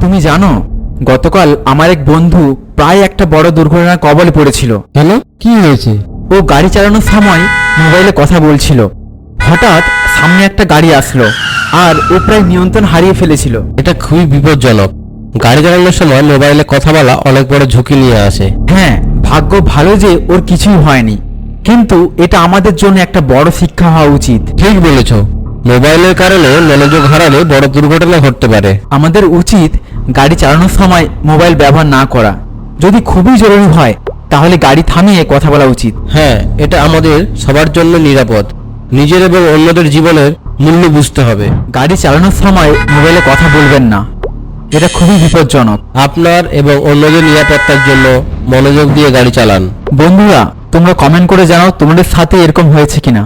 তুমি জানো গতকাল আমার এক বন্ধু প্রায় একটা বড় দুর্ঘটনার কবলে পড়েছিল। কেন, কি হয়েছে? ও গাড়ি চালানোর সময় মোবাইলে কথা বলছিল। হঠাৎ সামনে একটা গাড়ি আসলো আর ও প্রায় নিয়ন্ত্রণ হারিয়ে ফেলেছিল। এটা খুবই বিপজ্জনক। গাড়ি চালানোর সময় মোবাইলে কথা বলা অনেক বড় ঝুঁকি নিয়ে আসে। হ্যাঁ, ভাগ্য ভালো যে ওর কিছুই হয়নি, কিন্তু এটা আমাদের জন্য একটা বড় শিক্ষা হওয়া উচিত। ঠিক বলেছ, মোবাইলের কারণে মনোযোগ হারালে বড় দুর্ঘটনা ঘটতে পারে। আমাদের উচিত গাড়ি চালানোর সময় মোবাইল ব্যবহার না করা। যদি খুবই জরুরি হয় তাহলে গাড়ি থামিয়ে কথা বলা উচিত। হ্যাঁ, এটা আমাদের সবার জন্য নিরাপদ। নিজের এবং অন্যদের জীবনের মূল্য বুঝতে হবে। গাড়ি চালানোর সময় মোবাইলে কথা বলবেন না, এটা খুবই বিপজ্জনক। আপনার এবং অন্যদের নিরাপত্তার জন্য মনোযোগ দিয়ে গাড়ি চালান। বন্ধুরা, তোমরা কমেন্ট করে জানাও তোমাদের সাথে এরকম হয়েছে কিনা।